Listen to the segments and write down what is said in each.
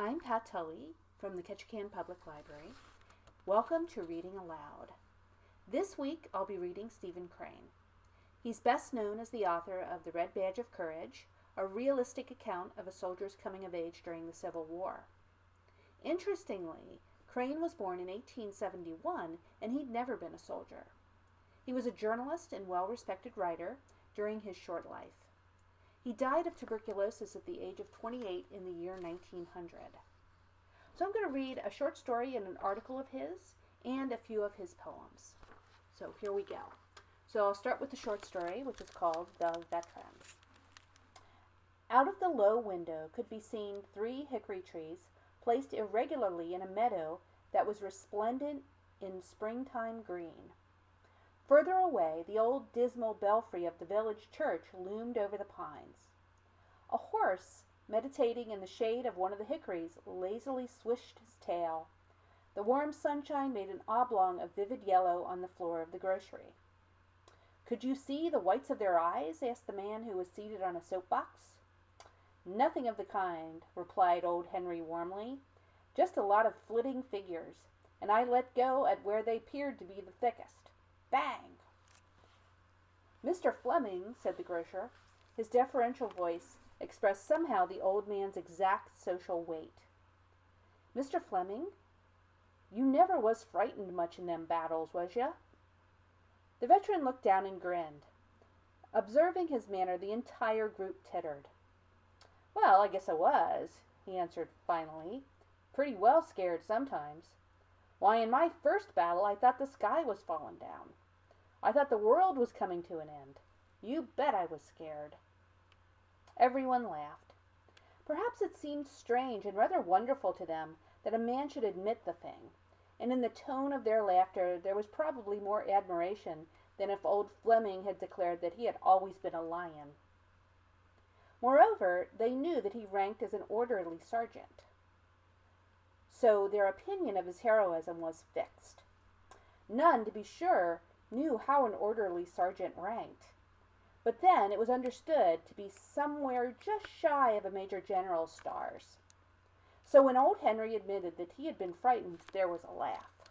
I'm Pat Tully from the Ketchikan Public Library. Welcome to Reading Aloud. This week I'll be reading Stephen Crane. He's best known as the author of The Red Badge of Courage, a realistic account of a soldier's coming of age during the Civil War. Interestingly, Crane was born in 1871 and he'd never been a soldier. He was a journalist and well-respected writer during his short life. He died of tuberculosis at the age of 28 in the year 1900. So I'm going to read a short story and an article of his and a few of his poems. So here we go. So I'll start with the short story, which is called The Veterans. Out of the low window could be seen 3 hickory trees placed irregularly in a meadow that was resplendent in springtime green. Further away, the old dismal belfry of the village church loomed over the pines. A horse, meditating in the shade of one of the hickories, lazily swished his tail. The warm sunshine made an oblong of vivid yellow on the floor of the grocery. "Could you see the whites of their eyes?" asked the man who was seated on a soapbox. "Nothing of the kind," replied old Henry warmly. "Just a lot of flitting figures, and I let go at where they appeared to be the thickest. Bang!" "Mr. Fleming," said the grocer. His deferential voice expressed somehow the old man's exact social weight. "Mr. Fleming, you never was frightened much in them battles, was ya?" The veteran looked down and grinned. Observing his manner, the entire group tittered. "Well, I guess I was," he answered finally. "Pretty well scared sometimes. Why, in my first battle I thought the sky was falling down. I thought the world was coming to an end. You bet I was scared." Everyone laughed. Perhaps it seemed strange and rather wonderful to them that a man should admit the thing, and in the tone of their laughter there was probably more admiration than if old Fleming had declared that he had always been a lion. Moreover, they knew that he ranked as an orderly sergeant. So their opinion of his heroism was fixed. None, to be sure, knew how an orderly sergeant ranked. But then it was understood to be somewhere just shy of a major general's stars. So when old Henry admitted that he had been frightened, there was a laugh.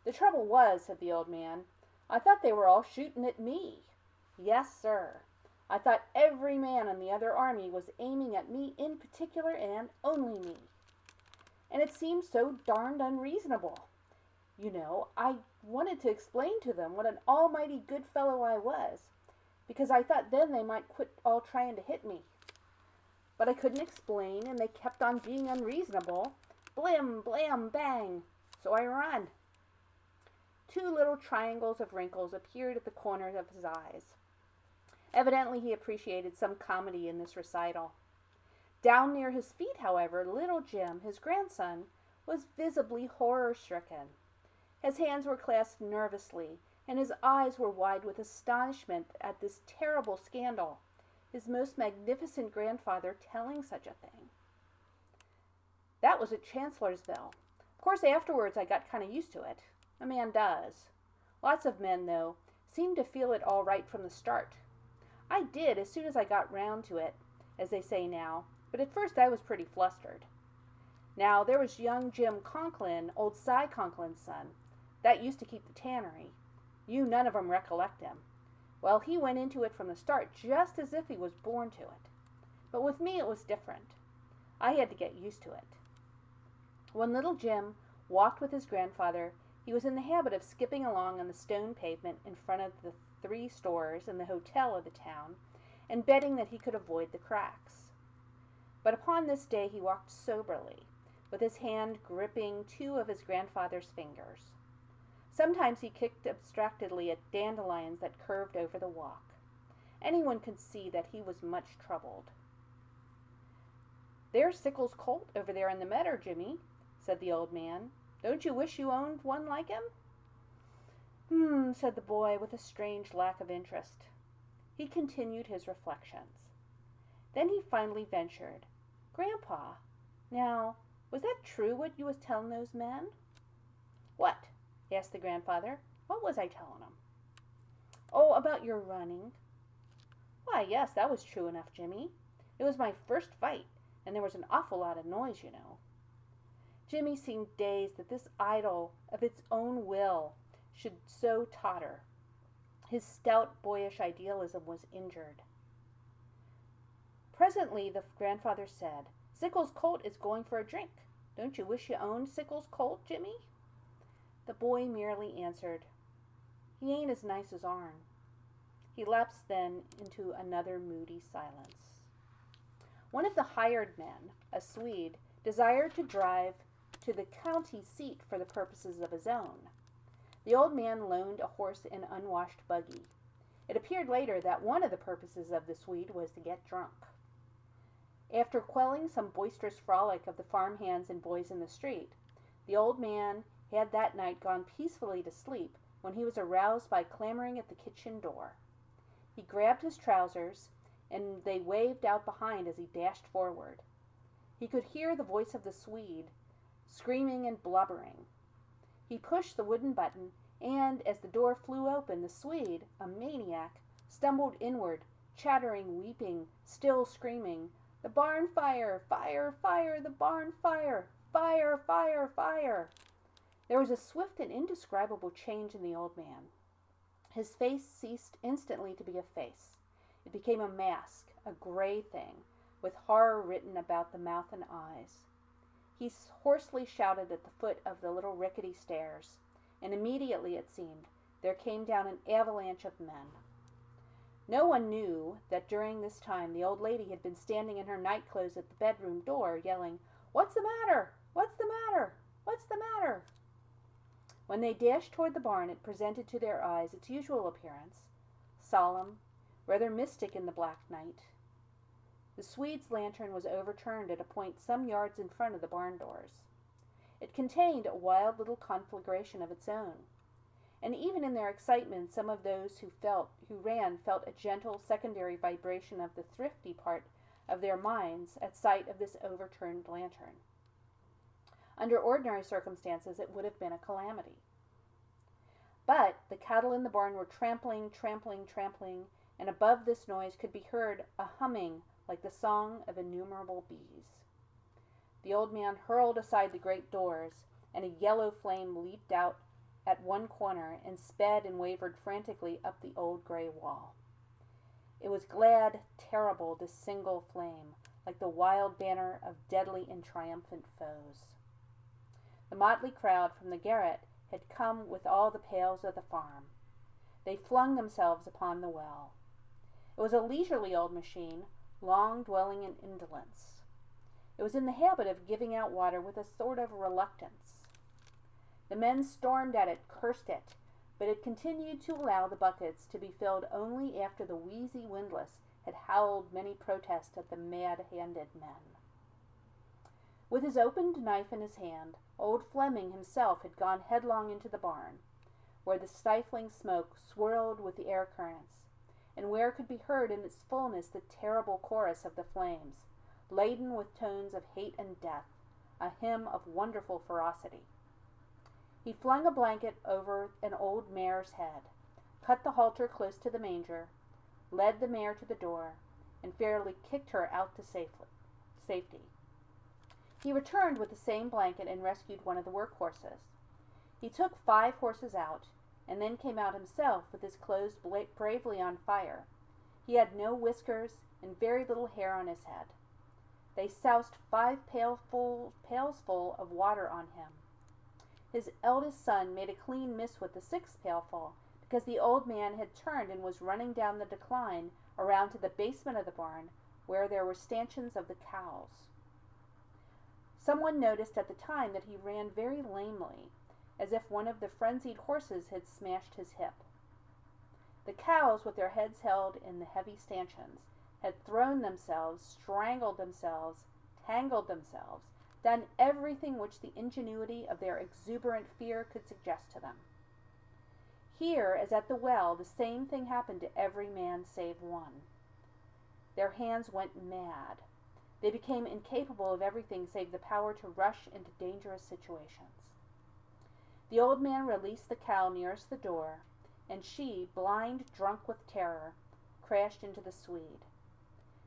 "The trouble was," said the old man, "I thought they were all shooting at me. Yes, sir. I thought every man in the other army was aiming at me in particular and only me. And it seemed so darned unreasonable. You know, I wanted to explain to them what an almighty good fellow I was, because I thought then they might quit all trying to hit me. But I couldn't explain, and they kept on being unreasonable. Blim, blam, bang. So I run." 2 little triangles of wrinkles appeared at the corners of his eyes. Evidently he appreciated some comedy in this recital. Down near his feet, however, little Jim, his grandson, was visibly horror-stricken. His hands were clasped nervously, and his eyes were wide with astonishment at this terrible scandal, his most magnificent grandfather telling such a thing. "That was at Chancellorsville. Of course, afterwards I got kind of used to it. A man does. Lots of men, though, seem to feel it all right from the start. I did as soon as I got round to it, as they say now, but at first I was pretty flustered. Now, there was young Jim Conklin, old Cy Conklin's son. That used to keep the tannery. You none of 'em recollect him. Well, he went into it from the start just as if he was born to it. But with me it was different. I had to get used to it. When little Jim walked with his grandfather, he was in the habit of skipping along on the stone pavement in front of the 3 stores and the hotel of the town, and betting that he could avoid the cracks. But upon this day he walked soberly, with his hand gripping 2 of his grandfather's fingers. Sometimes he kicked abstractedly at dandelions that curved over the walk. Anyone could see that he was much troubled. "There's Sickles' colt over there in the meadow, Jimmy," said the old man. "Don't you wish you owned one like him?" Said the boy with a strange lack of interest. He continued his reflections. Then he finally ventured, "Grandpa, now, was that true what you was telling those men?" "What?" asked the grandfather. "What was I telling 'em?" "Oh, about your running." "Why, yes, that was true enough, Jimmy. It was my first fight, and there was an awful lot of noise, you know. Jimmy seemed dazed that this idol of its own will should so totter. His stout, boyish idealism was injured. Presently the grandfather said, "Sickles' colt is going for a drink. Don't you wish you owned Sickles' colt, Jimmy?" The boy merely answered, "He ain't as nice as ourn." He lapsed then into another moody silence. One of the hired men, a Swede, desired to drive to the county seat for the purposes of his own. The old man loaned a horse and unwashed buggy. It appeared later that one of the purposes of the Swede was to get drunk. After quelling some boisterous frolic of the farm hands and boys in the street, the old man had that night gone peacefully to sleep when he was aroused by clamoring at the kitchen door. He grabbed his trousers, and they waved out behind as he dashed forward. He could hear the voice of the Swede, screaming and blubbering. He pushed the wooden button, and as the door flew open, the Swede, a maniac, stumbled inward, chattering, weeping, still screaming, "The barn fire! Fire! Fire! The barn fire! Fire! Fire! Fire!" There was a swift and indescribable change in the old man. His face ceased instantly to be a face. It became a mask, a gray thing, with horror written about the mouth and eyes. He hoarsely shouted at the foot of the little rickety stairs, and immediately, it seemed, there came down an avalanche of men. No one knew that during this time the old lady had been standing in her nightclothes at the bedroom door, yelling, "What's the matter? What's the matter? What's the matter?" When they dashed toward the barn, it presented to their eyes its usual appearance, solemn, rather mystic in the black night. The Swede's lantern was overturned at a point some yards in front of the barn doors. It contained a wild little conflagration of its own, and even in their excitement some of those who ran felt a gentle secondary vibration of the thrifty part of their minds at sight of this overturned lantern. Under ordinary circumstances it would have been a calamity. But the cattle in the barn were trampling, trampling, trampling, and above this noise could be heard a humming like the song of innumerable bees. The old man hurled aside the great doors, and a yellow flame leaped out at one corner and sped and wavered frantically up the old gray wall. It was glad, terrible, this single flame, like the wild banner of deadly and triumphant foes. The motley crowd from the garret had come with all the pails of the farm. They flung themselves upon the well. It was a leisurely old machine, long dwelling in indolence. It was in the habit of giving out water with a sort of reluctance. The men stormed at it, cursed it, but it continued to allow the buckets to be filled only after the wheezy windlass had howled many protests at the mad-handed men. With his opened knife in his hand, old Fleming himself had gone headlong into the barn, where the stifling smoke swirled with the air currents, and where could be heard in its fullness the terrible chorus of the flames, laden with tones of hate and death, a hymn of wonderful ferocity. He flung a blanket over an old mare's head, cut the halter close to the manger, led the mare to the door, and fairly kicked her out to safety. He returned with the same blanket and rescued one of the work horses. He took 5 horses out, and then came out himself with his clothes bravely on fire. He had no whiskers and very little hair on his head. They soused 5 pailsful of water on him. His eldest son made a clean miss with the 6th pailful, because the old man had turned and was running down the decline around to the basement of the barn, where there were stanchions of the cows. Someone noticed at the time that he ran very lamely, as if one of the frenzied horses had smashed his hip. The cows, with their heads held in the heavy stanchions, had thrown themselves, strangled themselves, tangled themselves, done everything which the ingenuity of their exuberant fear could suggest to them. Here, as at the well, the same thing happened to every man save one. Their hands went mad. They became incapable of everything save the power to rush into dangerous situations. The old man released the cow nearest the door, and she, blind, drunk with terror, crashed into the Swede.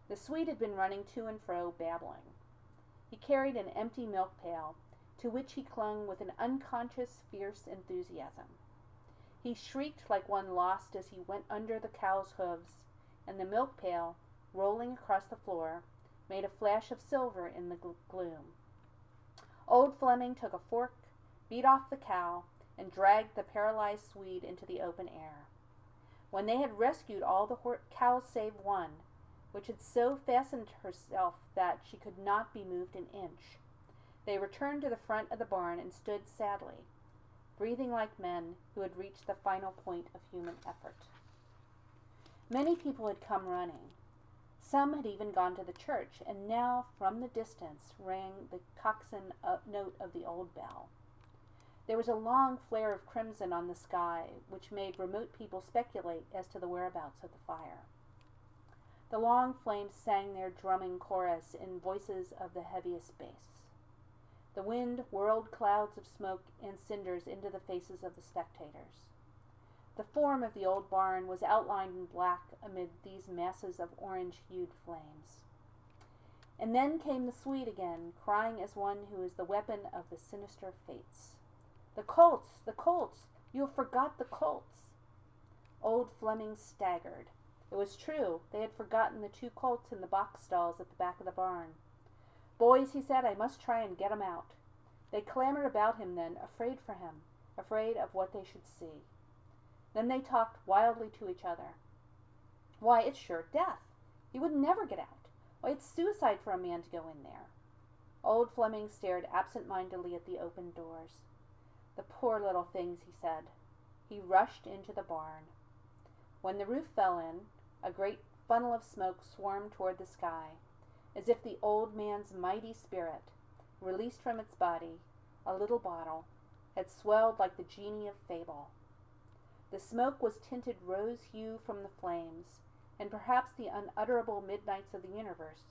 The Swede had been running to and fro, babbling. He carried an empty milk pail, to which he clung with an unconscious, fierce enthusiasm. He shrieked like one lost as he went under the cow's hooves, and the milk pail, rolling across the floor, made a flash of silver in the gloom. Old Fleming took a fork, beat off the cow, and dragged the paralyzed Swede into the open air. When they had rescued all the cows save one, which had so fastened herself that she could not be moved an inch, they returned to the front of the barn and stood sadly, breathing like men who had reached the final point of human effort. Many people had come running. Some had even gone to the church, and now from the distance rang the coxswain note of the old bell. There was a long flare of crimson on the sky, which made remote people speculate as to the whereabouts of the fire. The long flames sang their drumming chorus in voices of the heaviest bass. The wind whirled clouds of smoke and cinders into the faces of the spectators. The form of the old barn was outlined in black amid these masses of orange-hued flames. And then came the Swede again, crying as one who is the weapon of the sinister fates. "The colts! The colts! You have forgot the colts!" Old Fleming staggered. It was true, they had forgotten the 2 colts in the box stalls at the back of the barn. "Boys," he said, "I must try and get 'em out." They clamored about him then, afraid for him, afraid of what they should see. Then they talked wildly to each other. "Why, it's sure death. He would never get out. Why, it's suicide for a man to go in there." Old Fleming stared absent-mindedly at the open doors. "The poor little things," he said. He rushed into the barn. When the roof fell in, a great funnel of smoke swarmed toward the sky, as if the old man's mighty spirit, released from its body, a little bottle, had swelled like the genie of fable. The smoke was tinted rose hue from the flames, and perhaps the unutterable midnights of the universe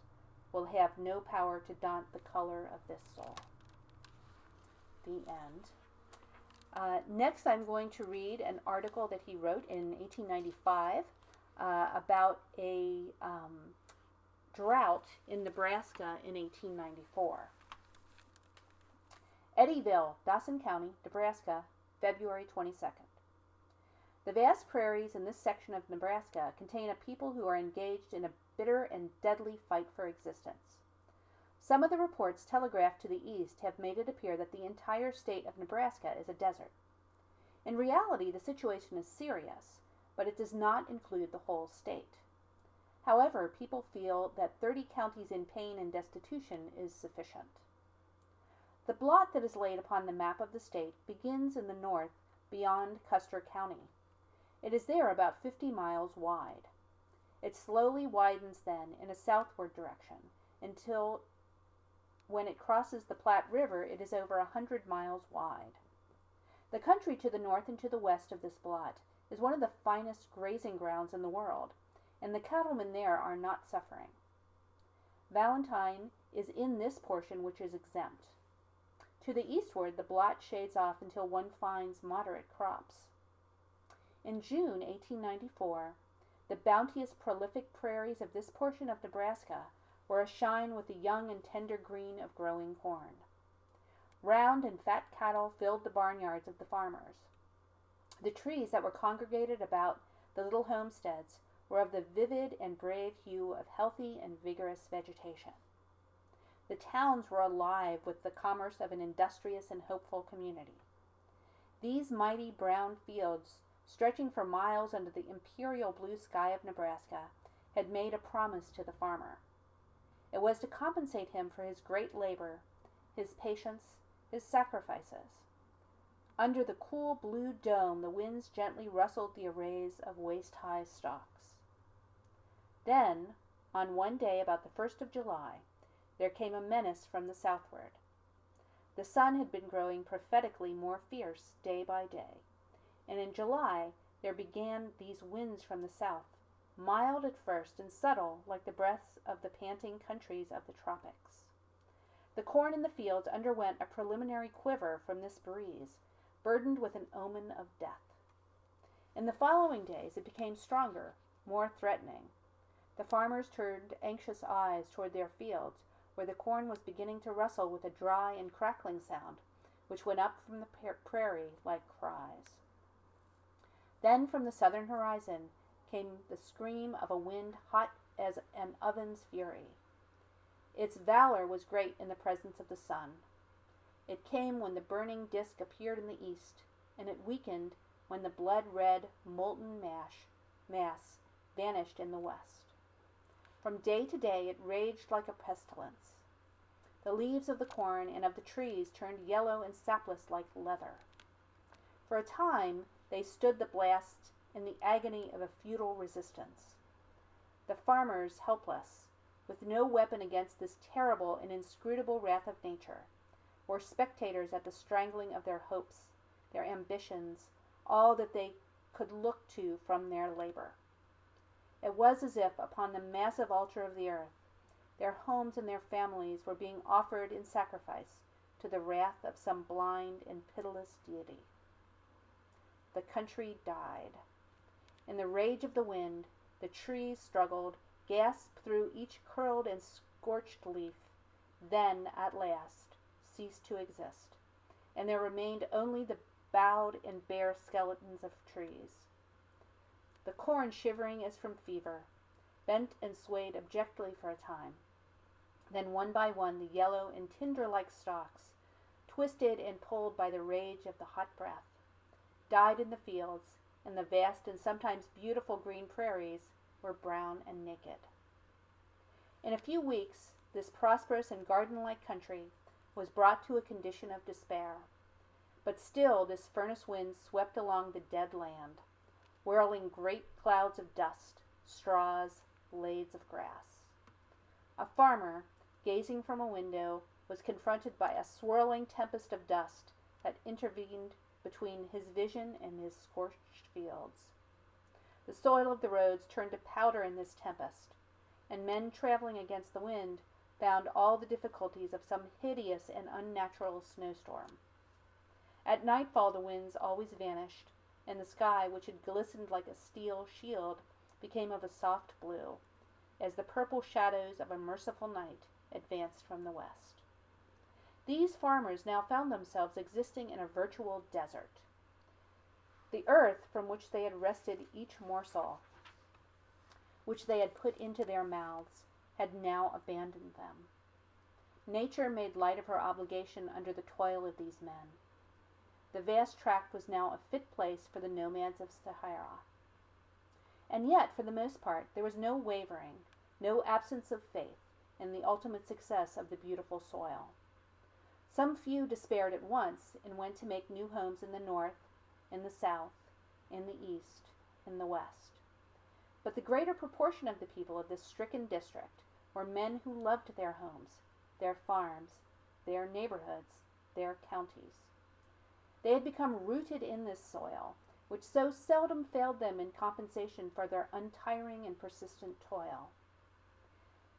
will have no power to daunt the color of this soul. The end. Next, I'm going to read an article that he wrote in 1895 about a drought in Nebraska in 1894. Eddyville, Dawson County, Nebraska, February 22nd. The vast prairies in this section of Nebraska contain a people who are engaged in a bitter and deadly fight for existence. Some of the reports telegraphed to the east have made it appear that the entire state of Nebraska is a desert. In reality, the situation is serious, but it does not include the whole state. However, people feel that 30 counties in pain and destitution is sufficient. The blot that is laid upon the map of the state begins in the north beyond Custer County. It is there about 50 miles wide. It slowly widens then in a southward direction until when it crosses the Platte River it is over 100 miles wide. The country to the north and to the west of this blot is one of the finest grazing grounds in the world, and the cattlemen there are not suffering. Valentine is in this portion which is exempt. To the eastward the blot shades off until one finds moderate crops. In June 1894, the bounteous, prolific prairies of this portion of Nebraska were ashine with the young and tender green of growing corn. Round and fat cattle filled the barnyards of the farmers. The trees that were congregated about the little homesteads were of the vivid and brave hue of healthy and vigorous vegetation. The towns were alive with the commerce of an industrious and hopeful community. These mighty brown fields, stretching for miles under the imperial blue sky of Nebraska, had made a promise to the farmer. It was to compensate him for his great labor, his patience, his sacrifices. Under the cool blue dome the winds gently rustled the arrays of waist-high stalks. Then, on one day about the 1st of July, there came a menace from the southward. The sun had been growing prophetically more fierce day by day, and in July there began these winds from the south, mild at first and subtle like the breaths of the panting countries of the tropics. The corn in the fields underwent a preliminary quiver from this breeze, burdened with an omen of death. In the following days it became stronger, more threatening. The farmers turned anxious eyes toward their fields, where the corn was beginning to rustle with a dry and crackling sound, which went up from the prairie like cries. Then from the southern horizon came the scream of a wind hot as an oven's fury. Its valor was great in the presence of the sun. It came when the burning disk appeared in the east, and it weakened when the blood-red, molten mass vanished in the west. From day to day it raged like a pestilence. The leaves of the corn and of the trees turned yellow and sapless like leather. For a time they stood the blast in the agony of a futile resistance. The farmers, helpless, with no weapon against this terrible and inscrutable wrath of nature, were spectators at the strangling of their hopes, their ambitions, all that they could look to from their labor. It was as if, upon the massive altar of the earth, their homes and their families were being offered in sacrifice to the wrath of some blind and pitiless deity. The country died. In the rage of the wind, the trees struggled, gasped through each curled and scorched leaf, then, at last, ceased to exist, and there remained only the bowed and bare skeletons of trees. The corn, shivering as from fever, bent and swayed abjectly for a time. Then one by one the yellow and tinder-like stalks, twisted and pulled by the rage of the hot breath, died in the fields, and the vast and sometimes beautiful green prairies were brown and naked. In a few weeks, this prosperous and garden-like country was brought to a condition of despair. But still this furnace wind swept along the dead land, whirling great clouds of dust, straws, blades of grass. A farmer, gazing from a window, was confronted by a swirling tempest of dust that intervened between his vision and his scorched fields. The soil of the roads turned to powder in this tempest, and men traveling against the wind found all the difficulties of some hideous and unnatural snowstorm. At nightfall the winds always vanished, and the sky, which had glistened like a steel shield, became of a soft blue, as the purple shadows of a merciful night advanced from the west. These farmers now found themselves existing in a virtual desert. The earth from which they had wrested each morsel, which they had put into their mouths, had now abandoned them. Nature made light of her obligation under the toil of these men. The vast tract was now a fit place for the nomads of Sahara. And yet, for the most part, there was no wavering, no absence of faith in the ultimate success of the beautiful soil. Some few despaired at once and went to make new homes in the north, in the south, in the east, in the west. But the greater proportion of the people of this stricken district were men who loved their homes, their farms, their neighborhoods, their counties. They had become rooted in this soil, which so seldom failed them in compensation for their untiring and persistent toil.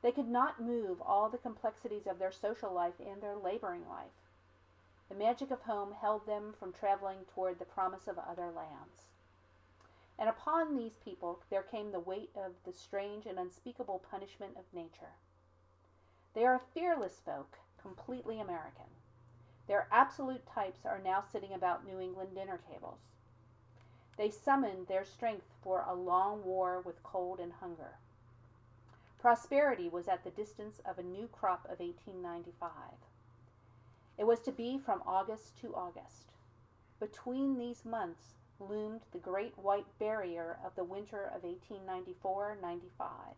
They could not move all the complexities of their social life and their laboring life. The magic of home held them from traveling toward the promise of other lands. And upon these people there came the weight of the strange and unspeakable punishment of nature. They are a fearless folk, completely American. Their absolute types are now sitting about New England dinner tables. They summoned their strength for a long war with cold and hunger. Prosperity was at the distance of a new crop of 1895. It was to be from August to August. Between these months loomed the great white barrier of the winter of 1894-95.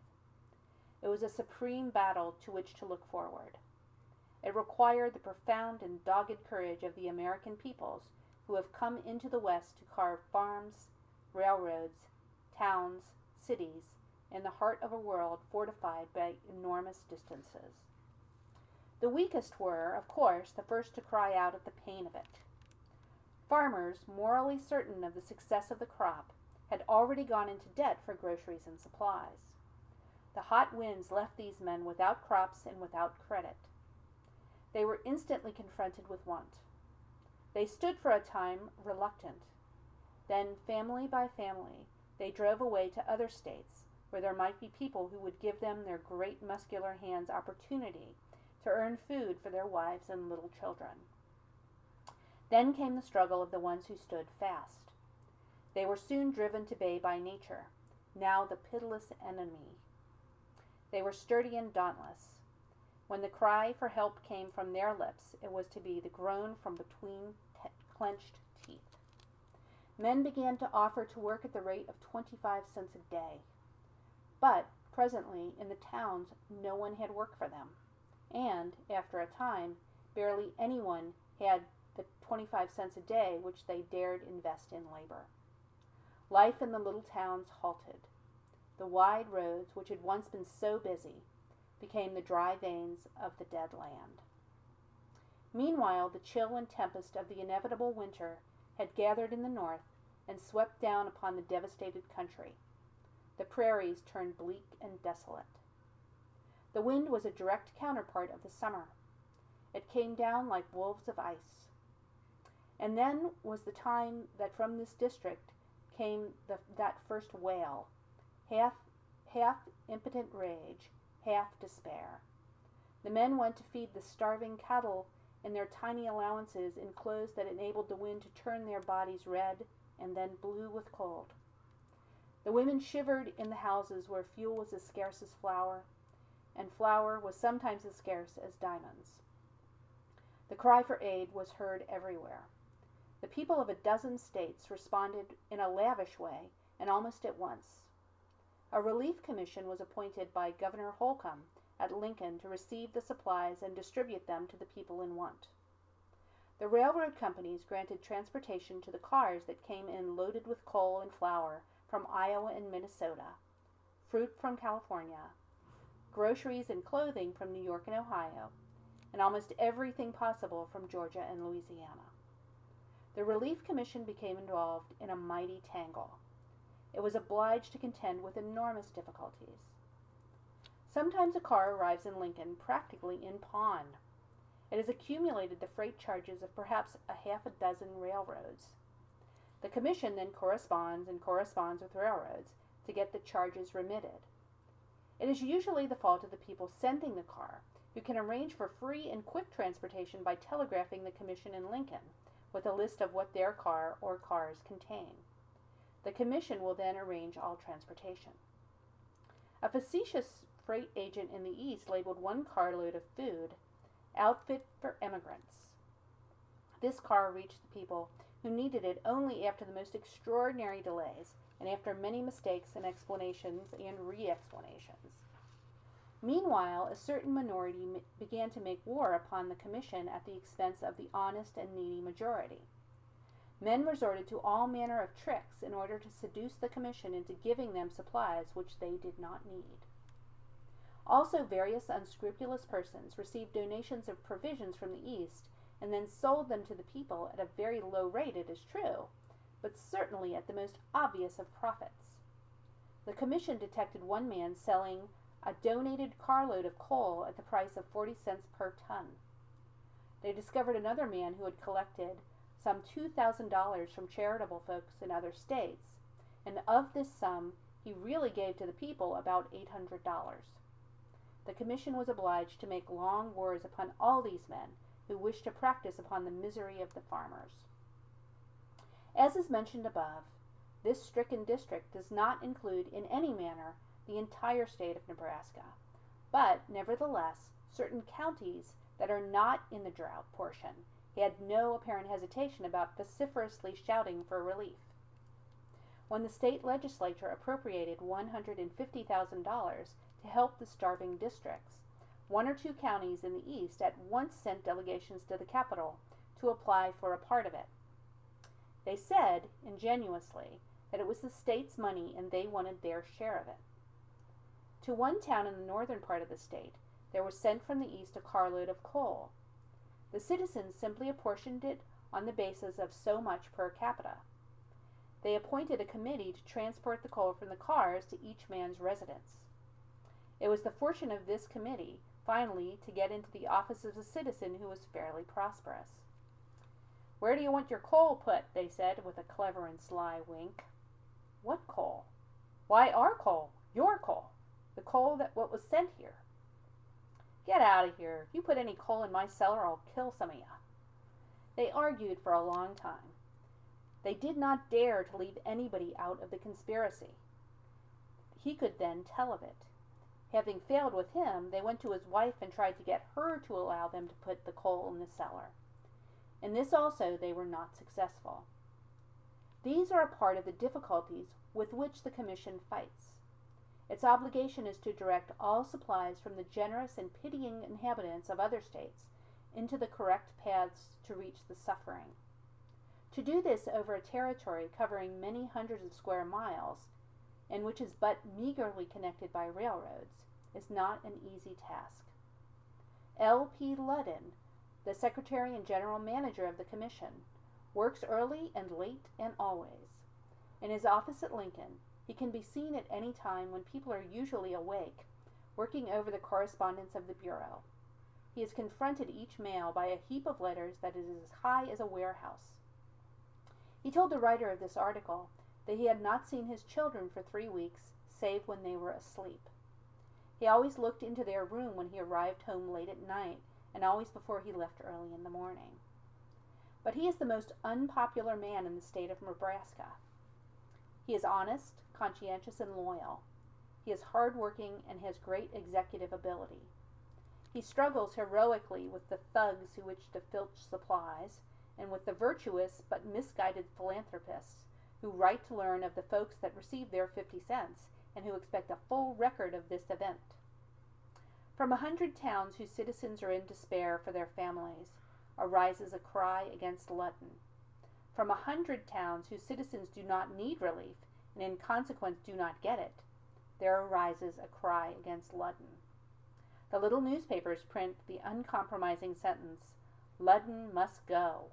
It was a supreme battle to which to look forward. It required the profound and dogged courage of the American peoples who have come into the West to carve farms, railroads, towns, cities, in the heart of a world fortified by enormous distances. The weakest were, of course, the first to cry out at the pain of it. Farmers, morally certain of the success of the crop, had already gone into debt for groceries and supplies. The hot winds left these men without crops and without credit. They were instantly confronted with want. They stood for a time reluctant. Then, family by family, they drove away to other states where there might be people who would give them their great muscular hands opportunity to earn food for their wives and little children. Then came the struggle of the ones who stood fast. They were soon driven to bay by nature, now the pitiless enemy. They were sturdy and dauntless. When the cry for help came from their lips, it was to be the groan from between clenched teeth. Men began to offer to work at the rate of 25 cents a day. But presently, in the towns, no one had work for them, and, after a time, barely anyone had the 25 cents a day which they dared invest in labor. Life in the little towns halted. The wide roads, which had once been so busy, became the dry veins of the dead land. Meanwhile, the chill and tempest of the inevitable winter had gathered in the north and swept down upon the devastated country. The prairies turned bleak and desolate. The wind was a direct counterpart of the summer. It came down like wolves of ice. And then was the time that from this district came that first wail, half impotent rage, half despair. The men went to feed the starving cattle in their tiny allowances in clothes that enabled the wind to turn their bodies red and then blue with cold. The women shivered in the houses where fuel was as scarce as flour, and flour was sometimes as scarce as diamonds. The cry for aid was heard everywhere. The people of a dozen states responded in a lavish way and almost at once. A relief commission was appointed by Governor Holcomb at Lincoln to receive the supplies and distribute them to the people in want. The railroad companies granted transportation to the cars that came in loaded with coal and flour from Iowa and Minnesota, fruit from California, groceries and clothing from New York and Ohio, and almost everything possible from Georgia and Louisiana. The Relief Commission became involved in a mighty tangle. It was obliged to contend with enormous difficulties. Sometimes a car arrives in Lincoln practically in pawn. It has accumulated the freight charges of perhaps a half a dozen railroads. The commission then corresponds with railroads to get the charges remitted. It is usually the fault of the people sending the car, who can arrange for free and quick transportation by telegraphing the commission in Lincoln with a list of what their car or cars contain. The commission will then arrange all transportation. A facetious freight agent in the East labeled one carload of food, "Outfit for Emigrants." This car reached the people who needed it only after the most extraordinary delays and after many mistakes and explanations and re-explanations. Meanwhile, a certain minority began to make war upon the commission at the expense of the honest and needy majority. Men resorted to all manner of tricks in order to seduce the commission into giving them supplies which they did not need. Also, various unscrupulous persons received donations of provisions from the East and then sold them to the people at a very low rate, it is true, but certainly at the most obvious of profits. The commission detected one man selling a donated carload of coal at the price of 40 cents per ton. They discovered another man who had collected some $2,000 from charitable folks in other states, and of this sum he really gave to the people about $800. The commission was obliged to make long wars upon all these men who wished to practice upon the misery of the farmers. As is mentioned above, this stricken district does not include in any manner the entire state of Nebraska, but nevertheless certain counties that are not in the drought portion had no apparent hesitation about vociferously shouting for relief. When the state legislature appropriated $150,000 to help the starving districts, one or two counties in the East at once sent delegations to the capital to apply for a part of it. They said, ingenuously, that it was the state's money and they wanted their share of it. To one town in the northern part of the state, there was sent from the East a carload of coal. The citizens simply apportioned it on the basis of so much per capita. They appointed a committee to transport the coal from the cars to each man's residence. It was the fortune of this committee, finally, to get into the office of a citizen who was fairly prosperous. "Where do you want your coal put?" they said, with a clever and sly wink. "What coal?" "Why, our coal, your coal, the coal that what was sent here." "Get out of here. If you put any coal in my cellar, I'll kill some of you." They argued for a long time. They did not dare to leave anybody out of the conspiracy. He could then tell of it. Having failed with him, they went to his wife and tried to get her to allow them to put the coal in the cellar. In this also they were not successful. These are a part of the difficulties with which the Commission fights. Its obligation is to direct all supplies from the generous and pitying inhabitants of other states into the correct paths to reach the suffering. To do this over a territory covering many hundreds of square miles, and which is but meagerly connected by railroads, is not an easy task. L.P. Ludden, the Secretary and General Manager of the Commission, works early and late and always. In his office at Lincoln, he can be seen at any time when people are usually awake, working over the correspondence of the Bureau. He is confronted each mail by a heap of letters that is as high as a warehouse. He told the writer of this article that he had not seen his children for 3 weeks, save when they were asleep. He always looked into their room when he arrived home late at night, and always before he left early in the morning. But he is the most unpopular man in the state of Nebraska. He is honest, conscientious, and loyal. He is hard-working and has great executive ability. He struggles heroically with the thugs who wish to filch supplies, and with the virtuous but misguided philanthropists who write to learn of the folks that receive their 50 cents and who expect a full record of this event. From 100 towns whose citizens are in despair for their families arises a cry against Ludden. From 100 towns whose citizens do not need relief and in consequence do not get it, there arises a cry against Ludden. The little newspapers print the uncompromising sentence, "Ludden must go."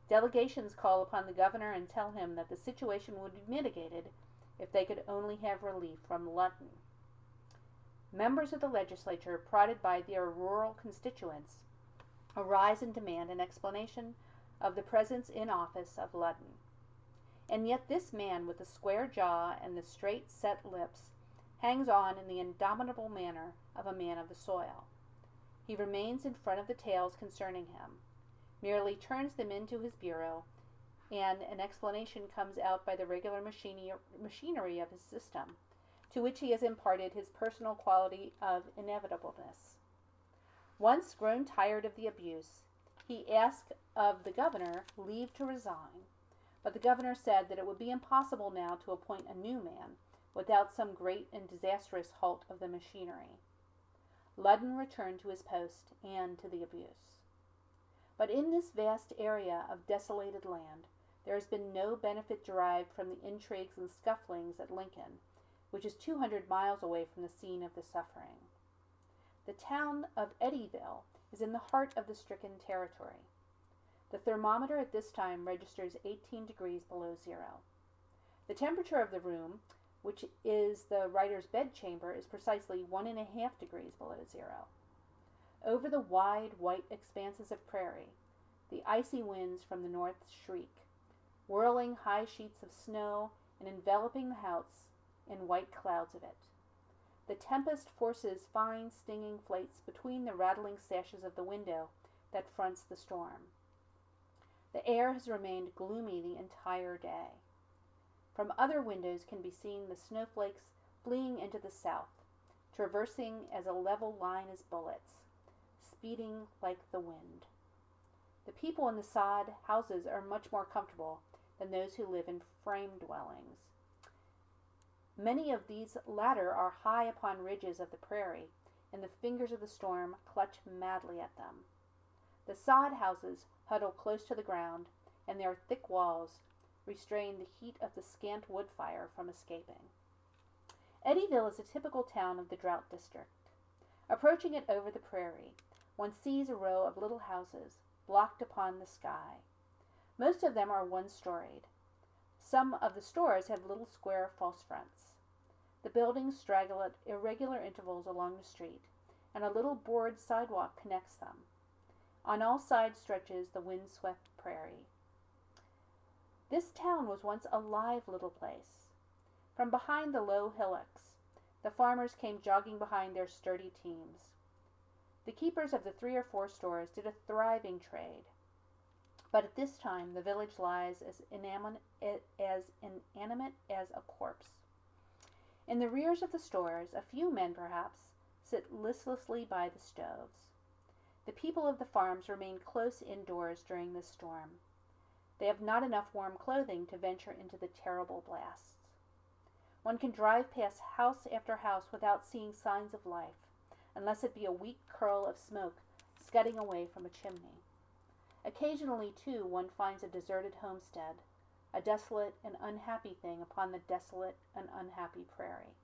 Delegations call upon the governor and tell him that the situation would be mitigated if they could only have relief from Ludden. Members of the legislature, prodded by their rural constituents, arise and demand an explanation of the presence in office of Ludden. And yet this man with the square jaw and the straight set lips hangs on in the indomitable manner of a man of the soil. He remains in front of the tales concerning him, merely turns them into his bureau, and an explanation comes out by the regular machinery of his system, to which he has imparted his personal quality of inevitableness. Once grown tired of the abuse, he asked of the governor leave to resign, but the governor said that it would be impossible now to appoint a new man without some great and disastrous halt of the machinery. Ludden returned to his post and to the abuse. But in this vast area of desolated land, there has been no benefit derived from the intrigues and scufflings at Lincoln, which is 200 miles away from the scene of the suffering. The town of Eddyville is in the heart of the stricken territory. The thermometer at this time registers 18 degrees below zero. The temperature of the room, which is the writer's bedchamber, is precisely 1.5 degrees below zero. Over the wide, white expanses of prairie, the icy winds from the north shriek, whirling high sheets of snow and enveloping the house in white clouds of it. The tempest forces fine, stinging flakes between the rattling sashes of the window that fronts the storm. The air has remained gloomy the entire day. From other windows can be seen the snowflakes fleeing into the south, traversing as a level line as bullets, speeding like the wind. The people in the sod houses are much more comfortable than those who live in frame dwellings. Many of these latter are high upon ridges of the prairie, and the fingers of the storm clutch madly at them. The sod houses huddle close to the ground, and their thick walls restrain the heat of the scant wood fire from escaping. Eddyville is a typical town of the Drought district. Approaching it over the prairie, one sees a row of little houses blocked upon the sky. Most of them are one-storied. Some of the stores have little square false fronts. The buildings straggle at irregular intervals along the street, and a little board sidewalk connects them. On all sides stretches the wind-swept prairie. This town was once a live little place. From behind the low hillocks, the farmers came jogging behind their sturdy teams. The keepers of the 3 or 4 stores did a thriving trade, but at this time the village lies as inanimate as a corpse. In the rears of the stores, a few men perhaps sit listlessly by the stoves. The people of the farms remain close indoors during this storm. They have not enough warm clothing to venture into the terrible blasts. One can drive past house after house without seeing signs of life, unless it be a weak curl of smoke scudding away from a chimney. Occasionally, too, one finds a deserted homestead, a desolate and unhappy thing upon the desolate and unhappy prairie.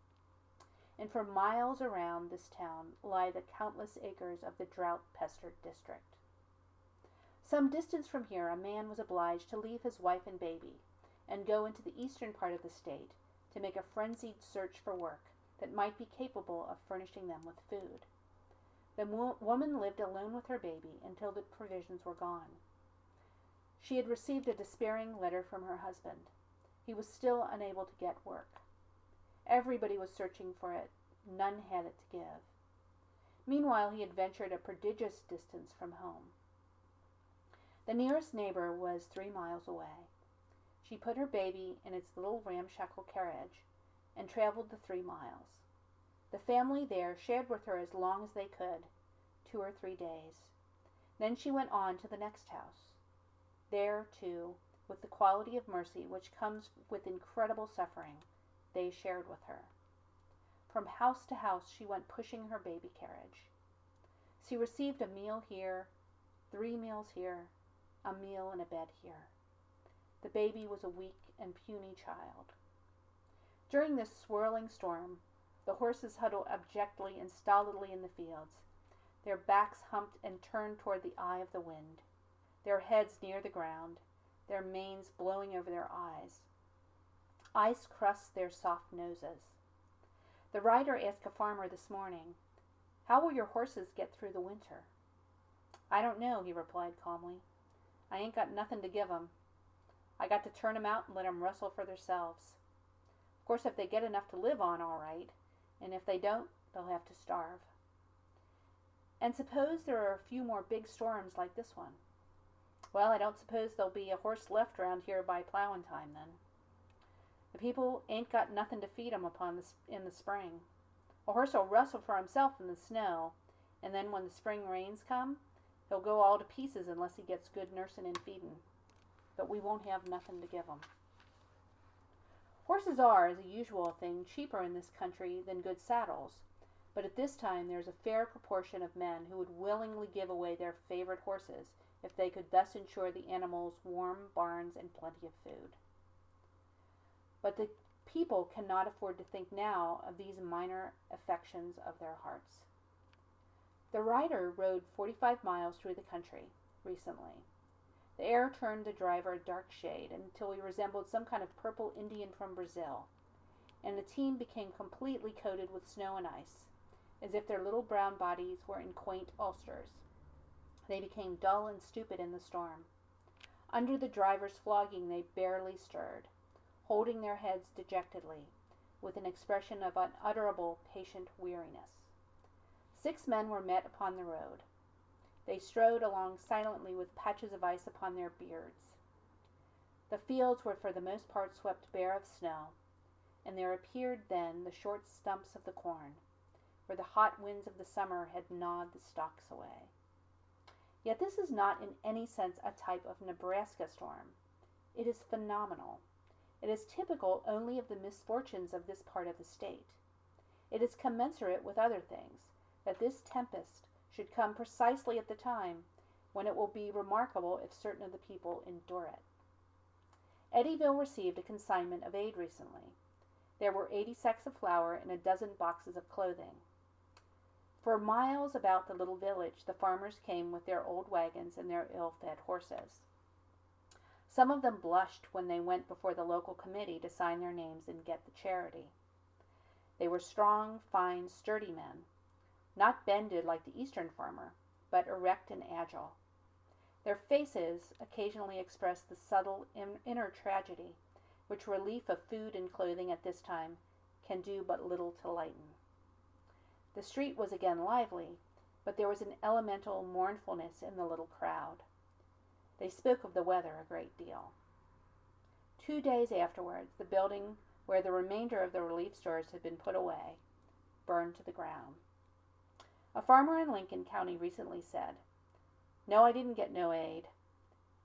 And for miles around this town lie the countless acres of the drought-pestered district. Some distance from here, a man was obliged to leave his wife and baby and go into the eastern part of the state to make a frenzied search for work that might be capable of furnishing them with food. The woman lived alone with her baby until the provisions were gone. She had received a despairing letter from her husband. He was still unable to get work. Everybody was searching for it. None had it to give. Meanwhile, he had ventured a prodigious distance from home. The nearest neighbor was 3 miles away. She put her baby in its little ramshackle carriage and traveled the 3 miles. The family there shared with her as long as they could, 2 or 3 days. Then she went on to the next house. There, too, with the quality of mercy which comes with incredible suffering, they shared with her. From house to house she went pushing her baby carriage. She received a meal here, 3 meals here, a meal and a bed here. The baby was a weak and puny child. During this swirling storm, the horses huddled abjectly and stolidly in the fields, their backs humped and turned toward the eye of the wind, their heads near the ground, their manes blowing over their eyes. Ice crusted their soft noses. The rider asked a farmer this morning, "How will your horses get through the winter?" "I don't know," he replied calmly. "I ain't got nothing to give 'em. I got to turn 'em out and let 'em rustle for theirselves. Of course, if they get enough to live on, all right, and if they don't, they'll have to starve." "And suppose there are a few more big storms like this one?" "Well, I don't suppose there'll be a horse left around here by plowing time then. The people ain't got nothing to feed 'em in the spring. A horse'll rustle for himself in the snow, and then when the spring rains come, he'll go all to pieces unless he gets good nursing and feeding. But we won't have nothing to give 'em." Horses are, as a usual thing, cheaper in this country than good saddles, but at this time there is a fair proportion of men who would willingly give away their favorite horses if they could thus ensure the animals warm barns and plenty of food. But the people cannot afford to think now of these minor affections of their hearts. The rider rode 45 miles through the country recently. The air turned the driver a dark shade until he resembled some kind of purple Indian from Brazil, and the team became completely coated with snow and ice, as if their little brown bodies were in quaint ulsters. They became dull and stupid in the storm. Under the driver's flogging they barely stirred, holding their heads dejectedly, with an expression of unutterable patient weariness. 6 men were met upon the road. They strode along silently with patches of ice upon their beards. The fields were for the most part swept bare of snow, and there appeared then the short stumps of the corn, where the hot winds of the summer had gnawed the stalks away. Yet this is not in any sense a type of Nebraska storm. It is phenomenal. It is typical only of the misfortunes of this part of the state. It is commensurate with other things, that this tempest should come precisely at the time when it will be remarkable if certain of the people endure it. Eddyville received a consignment of aid recently. There were 80 sacks of flour and a dozen boxes of clothing. For miles about the little village, the farmers came with their old wagons and their ill-fed horses. Some of them blushed when they went before the local committee to sign their names and get the charity. They were strong, fine, sturdy men, not bended like the eastern farmer, but erect and agile. Their faces occasionally expressed the subtle inner tragedy, which relief of food and clothing at this time can do but little to lighten. The street was again lively, but there was an elemental mournfulness in the little crowd. They spoke of the weather a great deal. 2 days afterwards, the building where the remainder of the relief stores had been put away burned to the ground. A farmer in Lincoln County recently said, "No, I didn't get no aid.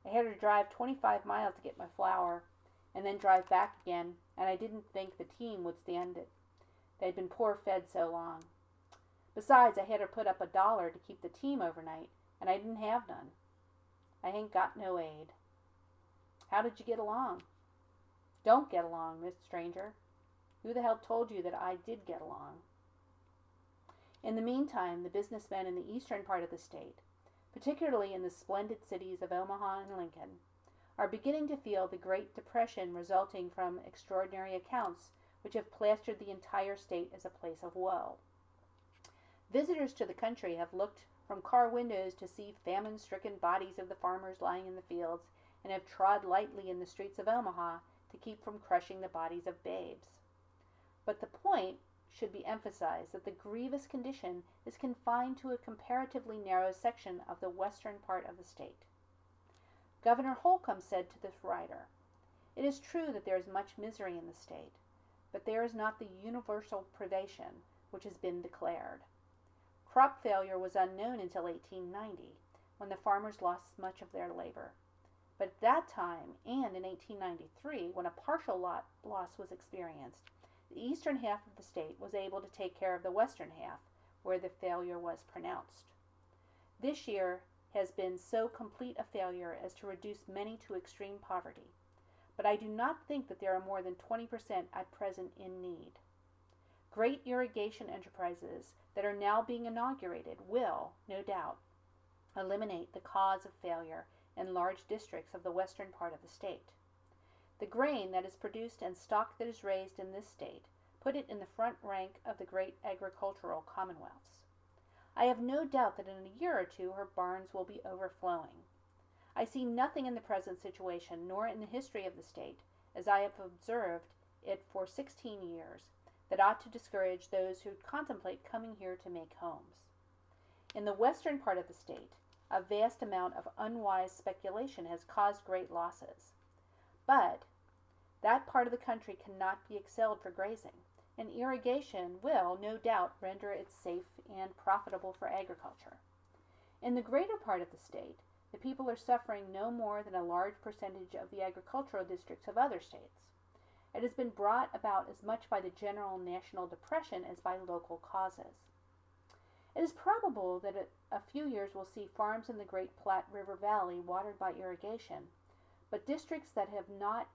I had to drive 25 miles to get my flour and then drive back again, and I didn't think the team would stand it. They'd been poor fed so long. Besides, I had to put up $1 to keep the team overnight, and I didn't have none. I ain't got no aid." "How did you get along?" "Don't get along, Miss Stranger. Who the hell told you that I did get along?" In the meantime, the businessmen in the eastern part of the state, particularly in the splendid cities of Omaha and Lincoln, are beginning to feel the Great Depression resulting from extraordinary accounts which have plastered the entire state as a place of woe. Visitors to the country have looked from car windows to see famine-stricken bodies of the farmers lying in the fields, and have trod lightly in the streets of Omaha to keep from crushing the bodies of babes. But the point should be emphasized that the grievous condition is confined to a comparatively narrow section of the western part of the state. Governor Holcomb said to this writer, "It is true that there is much misery in the state, but there is not the universal privation which has been declared. Crop failure was unknown until 1890, when the farmers lost much of their labor. But at that time, and in 1893, when a partial loss was experienced, the eastern half of the state was able to take care of the western half, where the failure was pronounced. This year has been so complete a failure as to reduce many to extreme poverty, but I do not think that there are more than 20% at present in need. Great irrigation enterprises that are now being inaugurated will, no doubt, eliminate the cause of failure in large districts of the western part of the state. The grain that is produced and stock that is raised in this state put it in the front rank of the great agricultural commonwealths. I have no doubt that in a year or two her barns will be overflowing. I see nothing in the present situation, nor in the history of the state, as I have observed it for 16 years, that ought to discourage those who contemplate coming here to make homes. In the western part of the state, a vast amount of unwise speculation has caused great losses. But that part of the country cannot be excelled for grazing, and irrigation will, no doubt, render it safe and profitable for agriculture. In the greater part of the state, the people are suffering no more than a large percentage of the agricultural districts of other states. It has been brought about as much by the general national depression as by local causes. It is probable that a few years will see farms in the Great Platte River Valley watered by irrigation, but districts that have not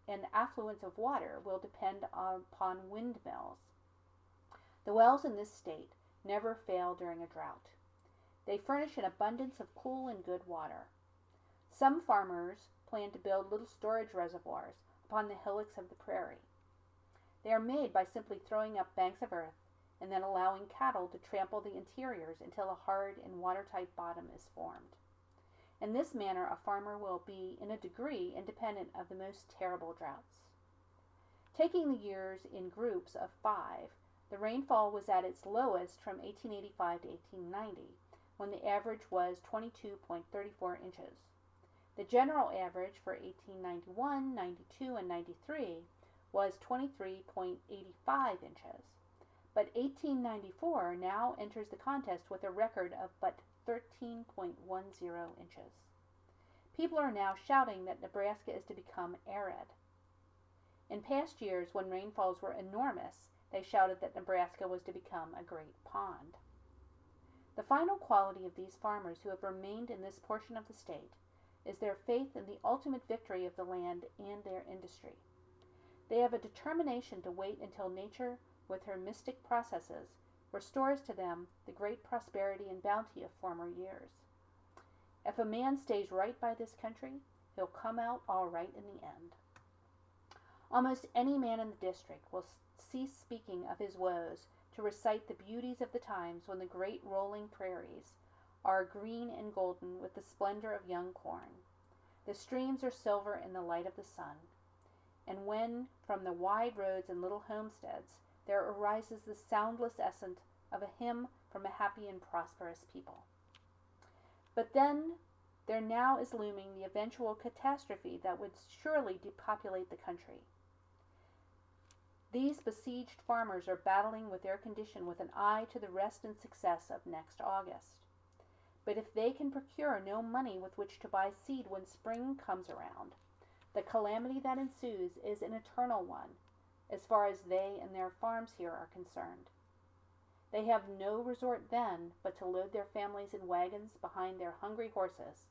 an affluence of water will depend upon windmills. The wells in this state never fail during a drought. They furnish an abundance of cool and good water. Some farmers plan to build little storage reservoirs upon the hillocks of the prairie. They are made by simply throwing up banks of earth and then allowing cattle to trample the interiors until a hard and watertight bottom is formed. In this manner, a farmer will be, in a degree, independent of the most terrible droughts. Taking the years in groups of 5, the rainfall was at its lowest from 1885 to 1890, when the average was 22.34 inches. The general average for 1891, 92, and 93 was 23.85 inches. But 1894 now enters the contest with a record of but 13.10 inches. People are now shouting that Nebraska is to become arid. In past years, when rainfalls were enormous, they shouted that Nebraska was to become a great pond. The final quality of these farmers who have remained in this portion of the state is their faith in the ultimate victory of the land and their industry. They have a determination to wait until nature, with her mystic processes, restores to them the great prosperity and bounty of former years. If a man stays right by this country, he'll come out all right in the end. Almost any man in the district will cease speaking of his woes to recite the beauties of the times when the great rolling prairies are green and golden with the splendor of young corn. The streams are silver in the light of the sun. And when, from the wide roads and little homesteads, there arises the soundless essence of a hymn from a happy and prosperous people. But then there now is looming the eventual catastrophe that would surely depopulate the country. These besieged farmers are battling with their condition with an eye to the rest and success of next August. But if they can procure no money with which to buy seed when spring comes around, the calamity that ensues is an eternal one, as far as they and their farms here are concerned. They have no resort then but to load their families in wagons behind their hungry horses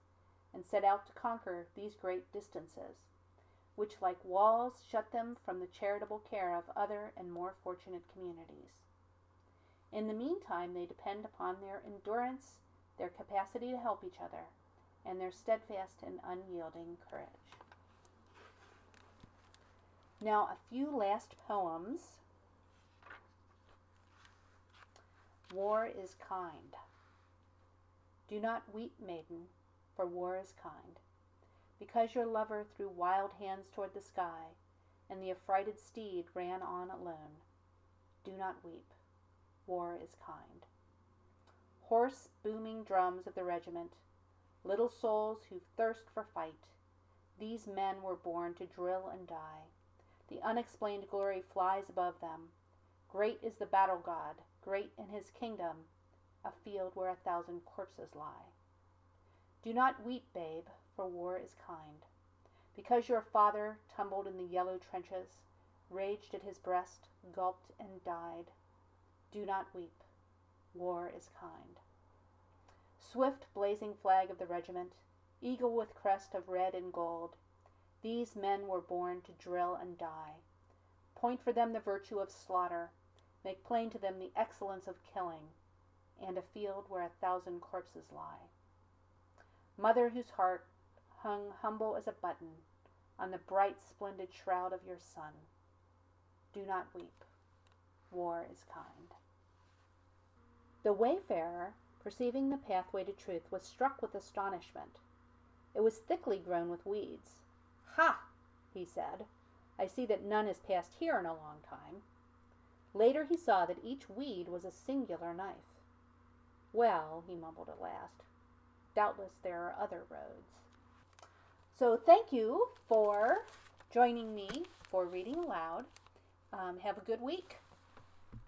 and set out to conquer these great distances, which like walls shut them from the charitable care of other and more fortunate communities. In the meantime, they depend upon their endurance, their capacity to help each other, and their steadfast and unyielding courage. Now, a few last poems. War is kind. Do not weep, maiden, for war is kind. Because your lover threw wild hands toward the sky, and the affrighted steed ran on alone. Do not weep. War is kind. Hoarse, booming drums of the regiment, little souls who thirst for fight, these men were born to drill and die. The unexplained glory flies above them. Great is the battle god, great in his kingdom, a field where 1,000 corpses lie. Do not weep, babe, for war is kind. Because your father tumbled in the yellow trenches, raged at his breast, gulped and died. Do not weep. War is kind. Swift blazing flag of the regiment, eagle with crest of red and gold, these men were born to drill and die. Point for them the virtue of slaughter, make plain to them the excellence of killing, and a field where 1,000 corpses lie. Mother whose heart hung humble as a button on the bright splendid shroud of your son, do not weep. War is kind. The wayfarer, perceiving the pathway to truth, was struck with astonishment. It was thickly grown with weeds. "Ha!" he said, "I see that none has passed here in a long time." Later he saw that each weed was a singular knife. "Well," he mumbled at last, "doubtless there are other roads." So thank you for joining me for reading aloud. Have a good week.